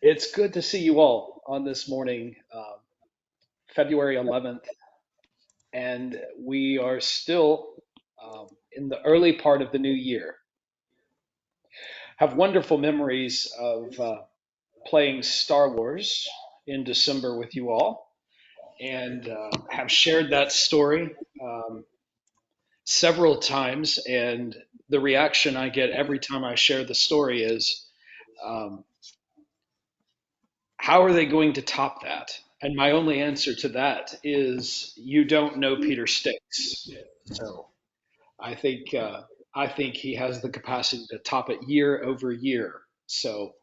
It's good to see you all on this morning, February 11th, and we are still in the early part of the new year. Have wonderful memories of playing Star Wars in December with you all, and have shared that story several times. And the reaction I get every time I share the story is, um, how are they going to top that? And my only answer to that is you don't know Peter Sticks. So I think I think he has the capacity to top it year over year. So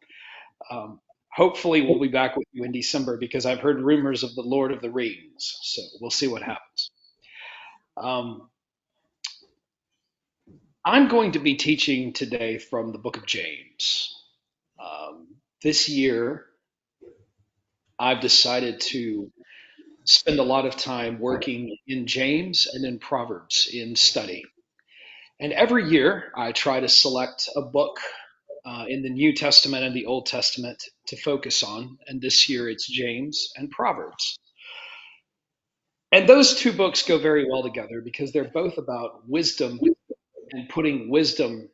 um, hopefully we'll be back with you in December because I've heard rumors of the Lord of the Rings. So we'll see what happens. Um, I'm going to be teaching today from the book of James. This year, I've decided to spend a lot of time working in James and in Proverbs in study. And every year I try to select a book in the New Testament and the Old Testament to focus on. And this year it's James and Proverbs. And those two books go very well together because they're both about wisdom and putting wisdom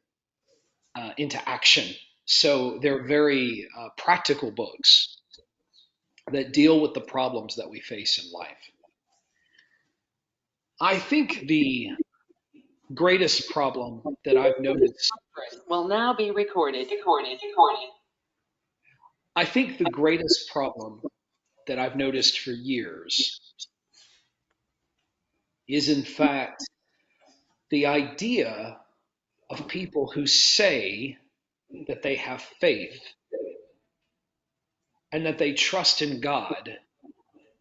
into action. So they're very practical books that deal with the problems that we face in life. I think the greatest problem that I've noticed, Will now be recorded. I think the greatest problem that I've noticed for years is, in fact, the idea of people who say that they have faith and that they trust in God,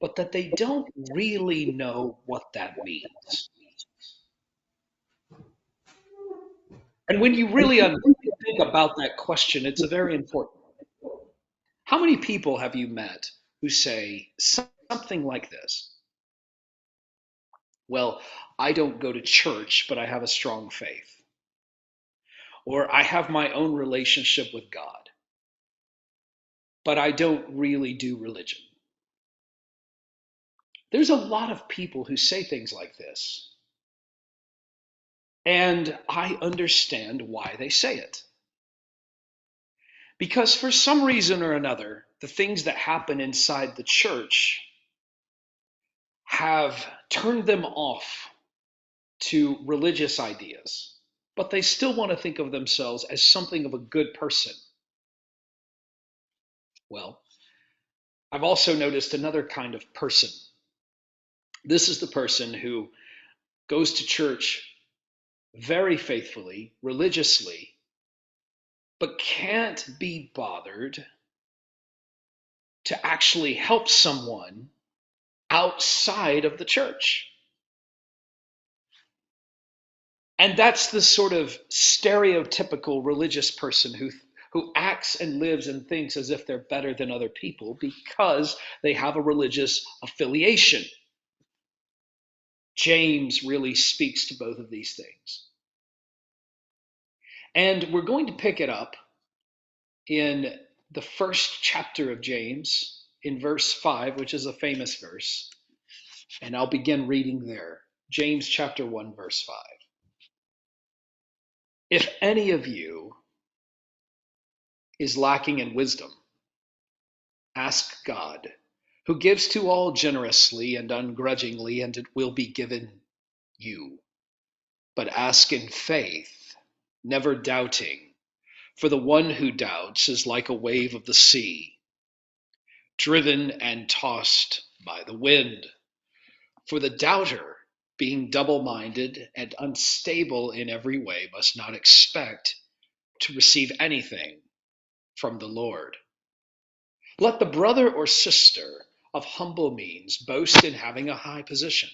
but that they don't really know what that means. And when you really think about that question, it's a very important one. How many people have you met who say something like this? Well, I don't go to church, but I have a strong faith. Or I have my own relationship with God, but I don't really do religion. There's a lot of people who say things like this, and I understand why they say it. Because for some reason or another, the things that happen inside the church have turned them off to religious ideas, but they still want to think of themselves as something of a good person. Well, I've also noticed another kind of person. This is the person who goes to church very faithfully, religiously, but can't be bothered to actually help someone outside of the church. And that's the sort of stereotypical religious person who acts and lives and thinks as if they're better than other people because they have a religious affiliation. James really speaks to both of these things. And we're going to pick it up in the first chapter of James, in verse 5, which is a famous verse. And I'll begin reading there. James chapter 1, verse 5. If any of you is lacking in wisdom, ask God, who gives to all generously and ungrudgingly, and it will be given you. But ask in faith, never doubting. For the one who doubts is like a wave of the sea, driven and tossed by the wind. For the doubter, being double minded and unstable in every way, must not expect to receive anything from the Lord. Let the brother or sister of humble means boast in having a high position,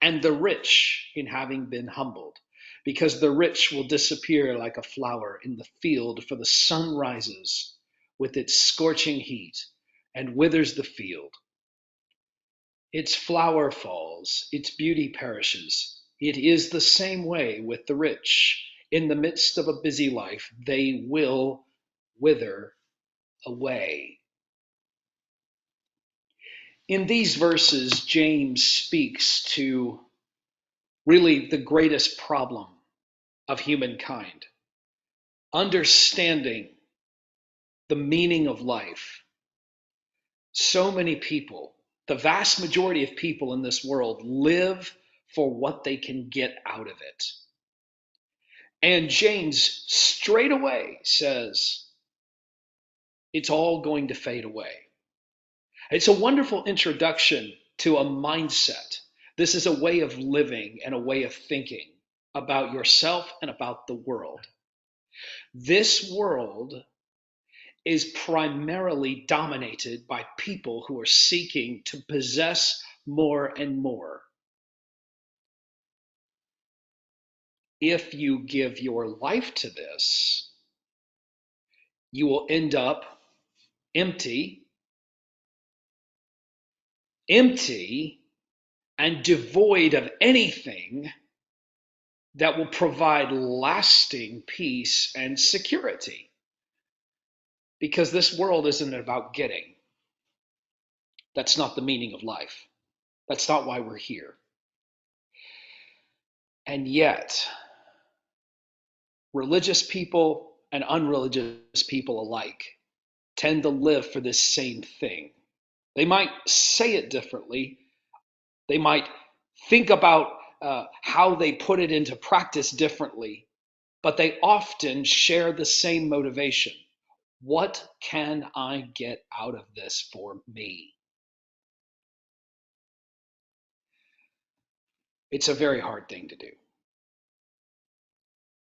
and the rich in having been humbled, because the rich will disappear like a flower in the field, for the sun rises with its scorching heat and withers the field. Its flower falls, its beauty perishes. It is the same way with the rich. In the midst of a busy life, they will wither away. In these verses, James speaks to really the greatest problem of humankind, understanding the meaning of life. So many people, the vast majority of people in this world, live for what they can get out of it. And James straight away says, it's all going to fade away. It's a wonderful introduction to a mindset. This is a way of living and a way of thinking about yourself and about the world. This world is primarily dominated by people who are seeking to possess more and more. If you give your life to this, you will end up empty and devoid of anything that will provide lasting peace and security. Because this world isn't about getting. That's not the meaning of life. That's not why we're here. And yet, religious people and unreligious people alike tend to live for this same thing. They might say it differently. They might think about how they put it into practice differently, but they often share the same motivation. What can I get out of this for me? It's a very hard thing to do.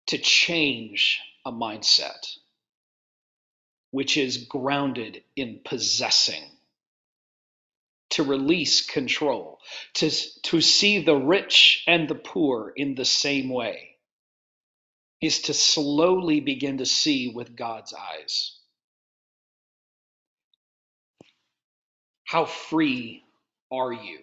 To change a mindset which is grounded in possessing, to release control, to see the rich and the poor in the same way, is to slowly begin to see with God's eyes. How free are you?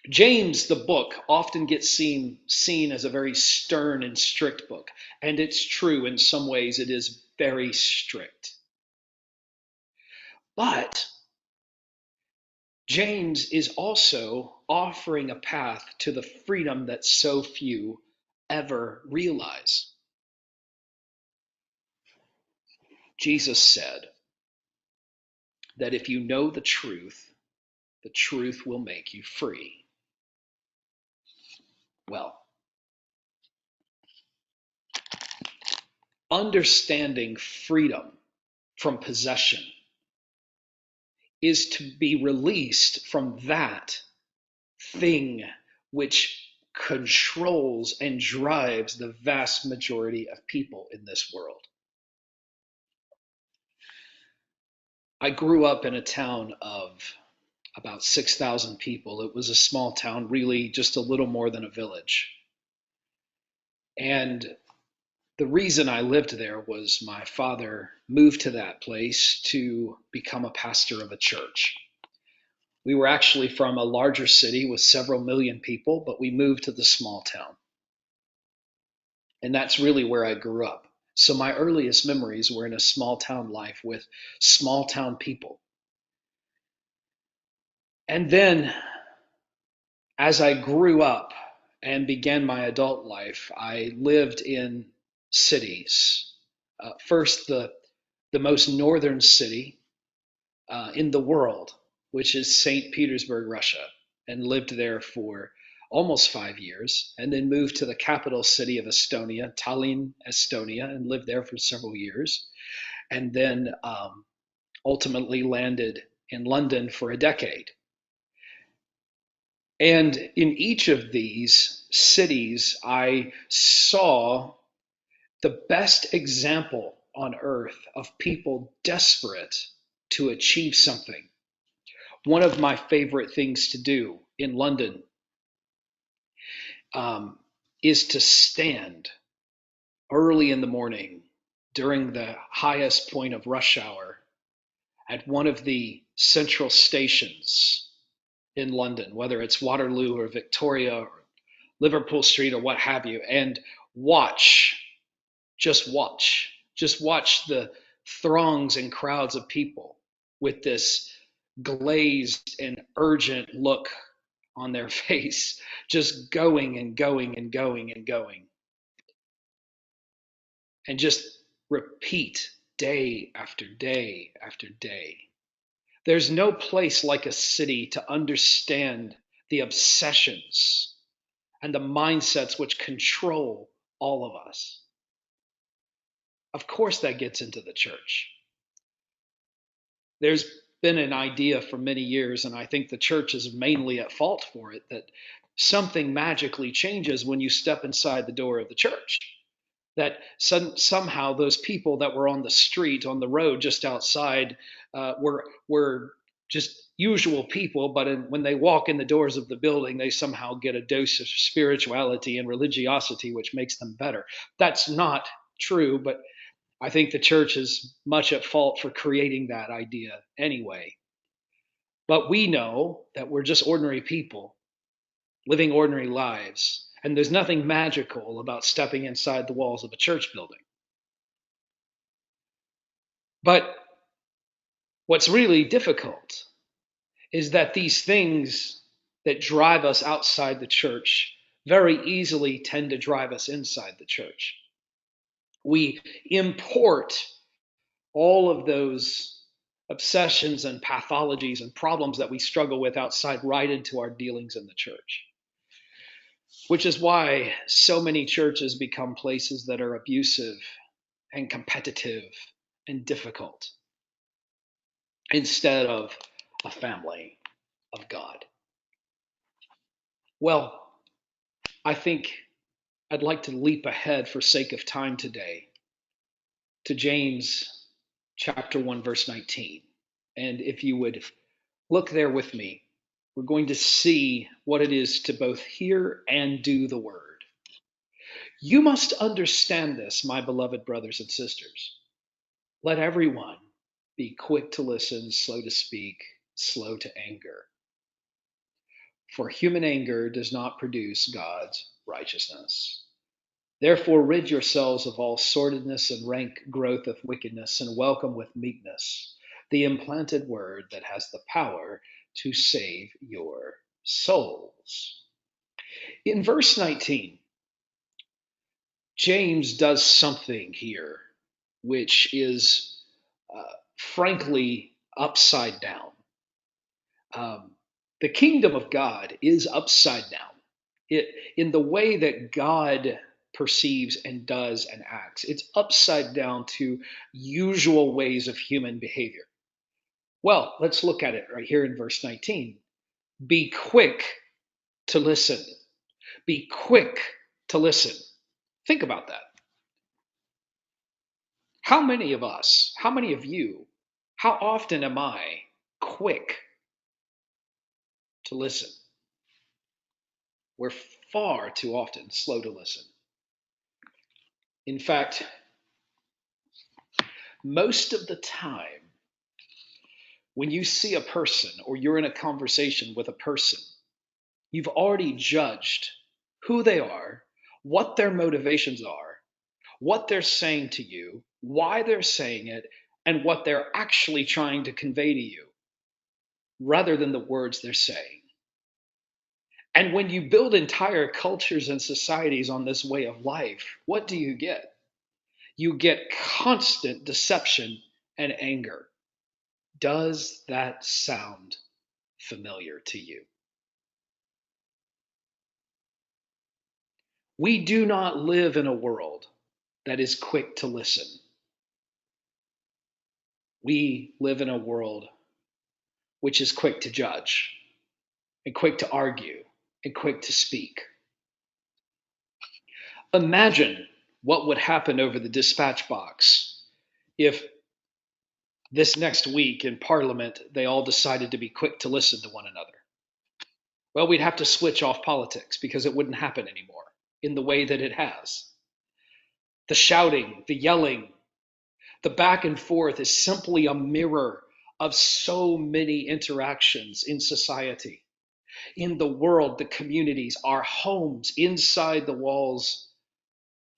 James, the book, often gets seen as a very stern and strict book. And it's true, in some ways it is very strict. But James is also offering a path to the freedom that so few ever realize. Jesus said that if you know the truth will make you free. Well, understanding freedom from possession is to be released from that thing which controls and drives the vast majority of people in this world. I grew up in a town of about 6,000 people. It was a small town, really just a little more than a village. And the reason I lived there was my father moved to that place to become a pastor of a church. We were actually from a larger city with several million people, but we moved to the small town. And that's really where I grew up. So my earliest memories were in a small town life with small town people. And then as I grew up and began my adult life, I lived in cities. First, the most northern city in the world, which is St. Petersburg, Russia, and lived there for almost 5 years, and then moved to the capital city of Estonia, Tallinn, Estonia, and lived there for several years, and then ultimately landed in London for a decade. And in each of these cities, I saw the best example on earth of people desperate to achieve something. One of my favorite things to do in London is to stand early in the morning during the highest point of rush hour at one of the central stations in London, whether it's Waterloo or Victoria or Liverpool Street or what have you, and just watch the throngs and crowds of people with this glazed and urgent look on their face, just going and going and going and going, and just repeat day after day after day. There's no place like a city to understand the obsessions and the mindsets which control all of us. Of course, that gets into the church. There's been an idea for many years, and I think the church is mainly at fault for it, that something magically changes when you step inside the door of the church. That somehow those people that were on the street, on the road just outside, were just usual people, but when they walk in the doors of the building, they somehow get a dose of spirituality and religiosity, which makes them better. That's not true, but I think the church is much at fault for creating that idea anyway. But we know that we're just ordinary people living ordinary lives, and there's nothing magical about stepping inside the walls of a church building. But what's really difficult is that these things that drive us outside the church very easily tend to drive us inside the church. We import all of those obsessions and pathologies and problems that we struggle with outside right into our dealings in the church. Which is why so many churches become places that are abusive and competitive and difficult instead of a family of God. Well, I think I'd like to leap ahead for sake of time today to James chapter 1, verse 19. And if you would look there with me, we're going to see what it is to both hear and do the word. You must understand this, my beloved brothers and sisters. Let everyone be quick to listen, slow to speak, slow to anger. For human anger does not produce God's righteousness. Therefore, rid yourselves of all sordidness and rank growth of wickedness, and welcome with meekness the implanted word that has the power to save your souls. In verse 19, James does something here which is frankly upside down. The kingdom of God is upside down. In the way that God perceives and does and acts, it's upside down to usual ways of human behavior. Well, let's look at it right here in verse 19. Be quick to listen. Be quick to listen. Think about that. How many of us, how many of you, how often am I quick to listen? We're far too often slow to listen. In fact, most of the time, when you see a person or you're in a conversation with a person, you've already judged who they are, what their motivations are, what they're saying to you, why they're saying it, and what they're actually trying to convey to you, rather than the words they're saying. And when you build entire cultures and societies on this way of life, what do you get? You get constant deception and anger. Does that sound familiar to you? We do not live in a world that is quick to listen. We live in a world which is quick to judge and quick to argue and quick to speak. Imagine what would happen over the dispatch box if this next week in Parliament they all decided to be quick to listen to one another. Well, we'd have to switch off politics because it wouldn't happen anymore in the way that it has. The shouting, the yelling, the back and forth is simply a mirror of so many interactions in society, in the world, the communities, our homes, inside the walls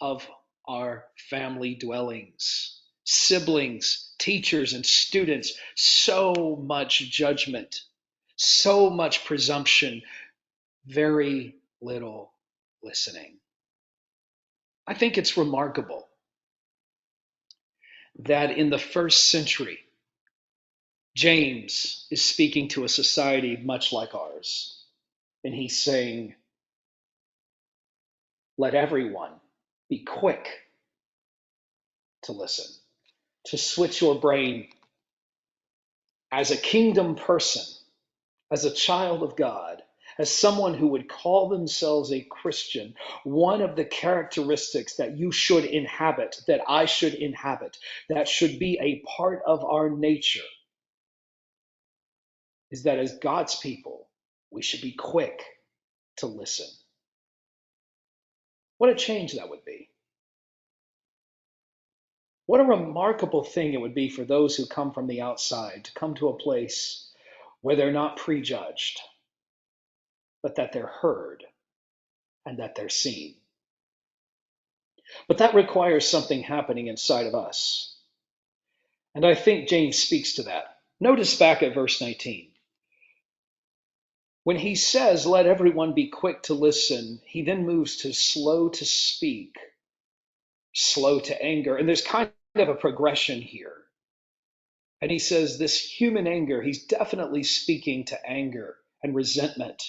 of our family dwellings. siblings, teachers, and students, so much judgment, so much presumption, very little listening. I think it's remarkable that in the first century, James is speaking to a society much like ours. And he's saying, let everyone be quick to listen, to switch your brain as a kingdom person, as a child of God, as someone who would call themselves a Christian. One of the characteristics that you should inhabit, that I should inhabit, that should be a part of our nature, is that as God's people, we should be quick to listen. What a change that would be. What a remarkable thing it would be for those who come from the outside to come to a place where they're not prejudged, but that they're heard and that they're seen. But that requires something happening inside of us. And I think James speaks to that. Notice back at verse 19. When he says, let everyone be quick to listen, he then moves to slow to speak, slow to anger. And there's kind of a progression here. And he says this human anger, he's definitely speaking to anger and resentment,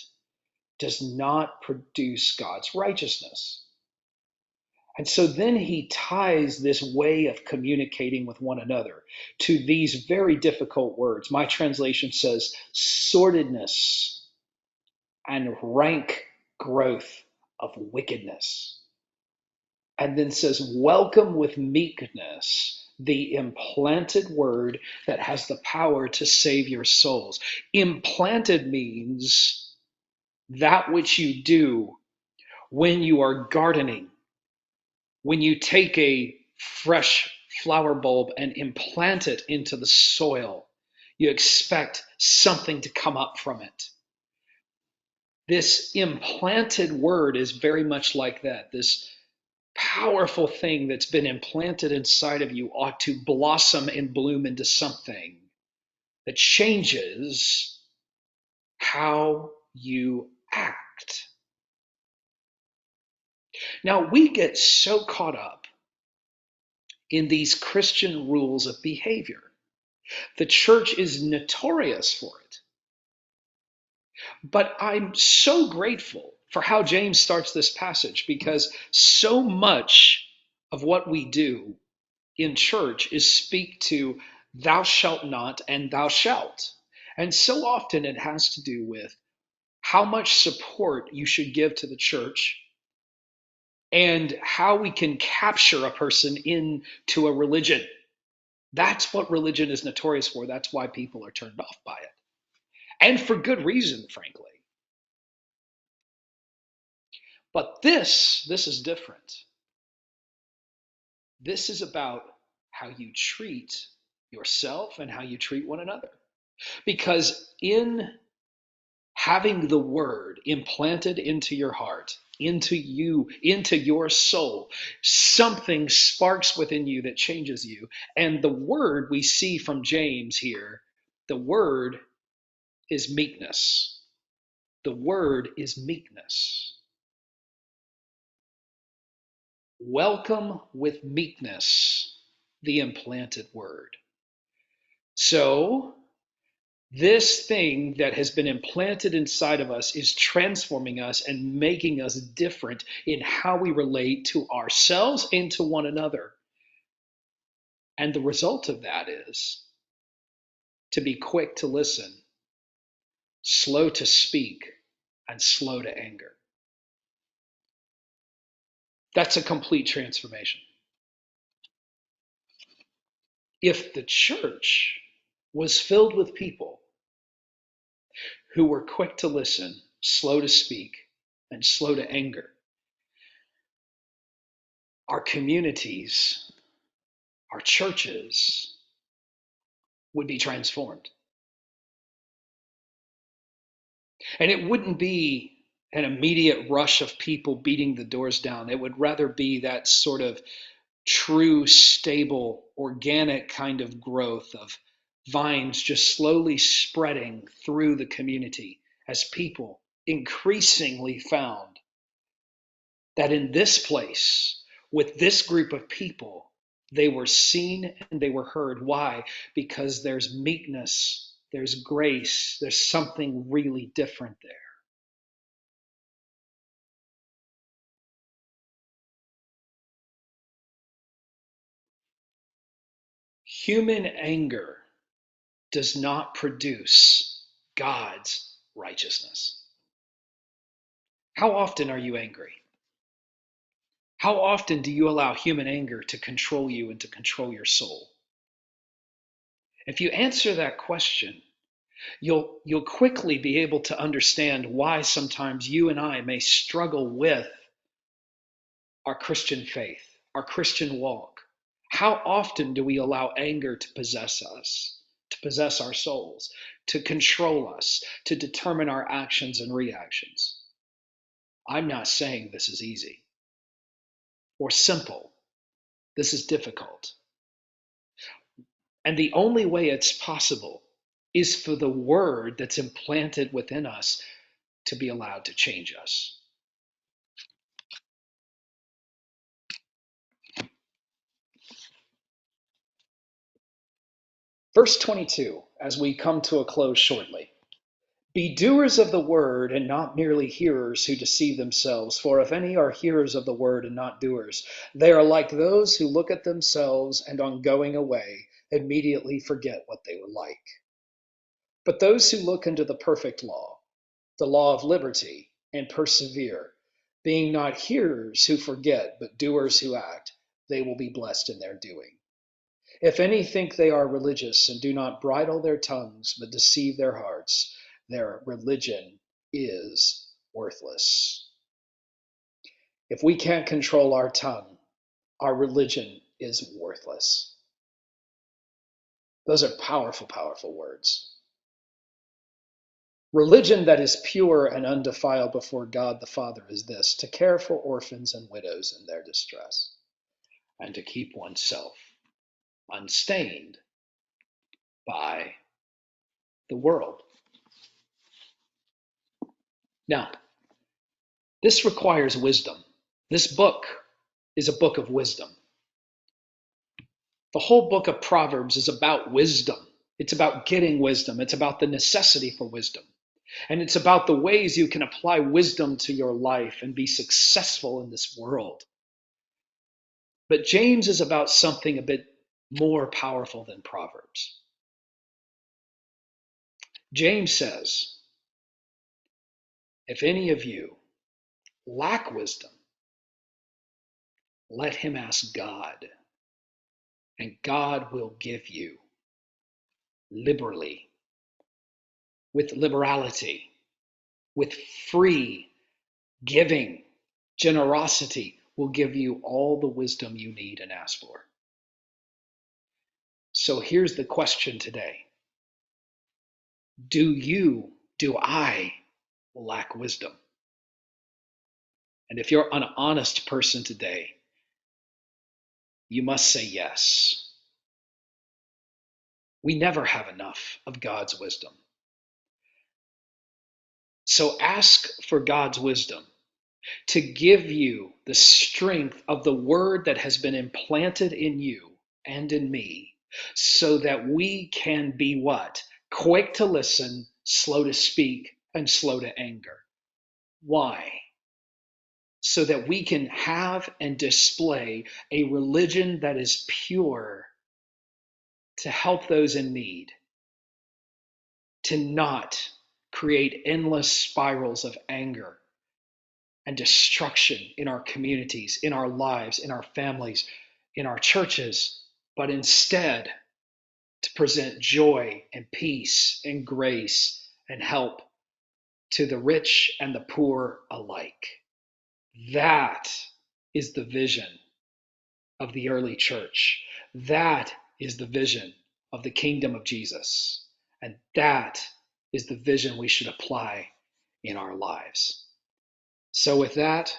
does not produce God's righteousness. And so then he ties this way of communicating with one another to these very difficult words. My translation says sordidness and rank growth of wickedness. And then says, welcome with meekness the implanted word that has the power to save your souls. Implanted means that which you do when you are gardening, when you take a fresh flower bulb and implant it into the soil, you expect something to come up from it. This implanted word is very much like that. This powerful thing that's been implanted inside of you ought to blossom and bloom into something that changes how you act. Now, we get so caught up in these Christian rules of behavior. The church is notorious for it. But I'm so grateful for how James starts this passage, because so much of what we do in church is speak to thou shalt not and thou shalt. And so often it has to do with how much support you should give to the church and how we can capture a person into a religion. That's what religion is notorious for. That's why people are turned off by it. And for good reason, frankly. But this is different. This is about how you treat yourself and how you treat one another. Because in having the word implanted into your heart, into you, into your soul, something sparks within you that changes you. And the word we see from James here, the word is meekness. The word is meekness. Welcome with meekness the implanted word. So, this thing that has been implanted inside of us is transforming us and making us different in how we relate to ourselves and to one another. And the result of that is to be quick to listen, slow to speak, and slow to anger. That's a complete transformation. If the church was filled with people who were quick to listen, slow to speak, and slow to anger, our communities, our churches would be transformed. And it wouldn't be an immediate rush of people beating the doors down. It would rather be that sort of true, stable organic kind of growth of vines just slowly spreading through the community as people increasingly found that in this place, with this group of people, they were seen and they were heard. Why? Because there's meekness, there's grace, there's something really different there. Human anger does not produce God's righteousness. How often are you angry? How often do you allow human anger to control you and to control your soul? If you answer that question, you'll quickly be able to understand why sometimes you and I may struggle with our Christian faith, our Christian walk. How often do we allow anger to possess us, to possess our souls, to control us, to determine our actions and reactions? I'm not saying this is easy or simple. This is difficult. And the only way it's possible is for the word that's implanted within us to be allowed to change us. Verse 22, as we come to a close shortly. Be doers of the word and not merely hearers who deceive themselves. For if any are hearers of the word and not doers, they are like those who look at themselves and on going away immediately forget what they were like. But those who look into the perfect law, the law of liberty, and persevere, being not hearers who forget, but doers who act, they will be blessed in their doing. If any think they are religious and do not bridle their tongues, but deceive their hearts, their religion is worthless. If we can't control our tongue, our religion is worthless. Those are powerful, powerful words. Religion that is pure and undefiled before God the Father is this: to care for orphans and widows in their distress, and to keep oneself unstained by the world. Now, this requires wisdom. This book is a book of wisdom. The whole book of Proverbs is about wisdom. It's about getting wisdom. It's about the necessity for wisdom. And it's about the ways you can apply wisdom to your life and be successful in this world. But James is about something a bit more powerful than Proverbs. James says, if any of you lack wisdom, let him ask God, and God will give you liberally, with liberality, with free giving, generosity, will give you all the wisdom you need and ask for. So here's the question today. Do I lack wisdom? And if you're an honest person today, you must say yes. We never have enough of God's wisdom. So ask for God's wisdom to give you the strength of the word that has been implanted in you and in me, so that we can be what? Quick to listen, slow to speak, and slow to anger. Why? So that we can have and display a religion that is pure to help those in need, to not create endless spirals of anger and destruction in our communities, in our lives, in our families, in our churches, but instead to present joy and peace and grace and help to the rich and the poor alike. That is the vision of the early church. That is the vision of the kingdom of Jesus. And that is the vision we should apply in our lives. So with that,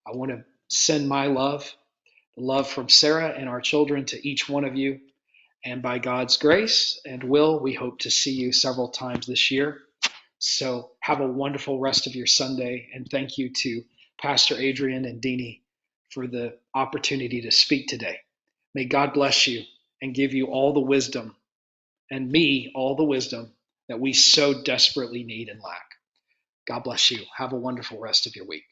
I want to send my love The love from Sarah and our children to each one of you. And by God's grace and will, we hope to see you several times this year. So have a wonderful rest of your Sunday. And thank you to Pastor Adrian and Deanie for the opportunity to speak today. May God bless you and give you all the wisdom, and me all the wisdom that we so desperately need and lack. God bless you. Have a wonderful rest of your week.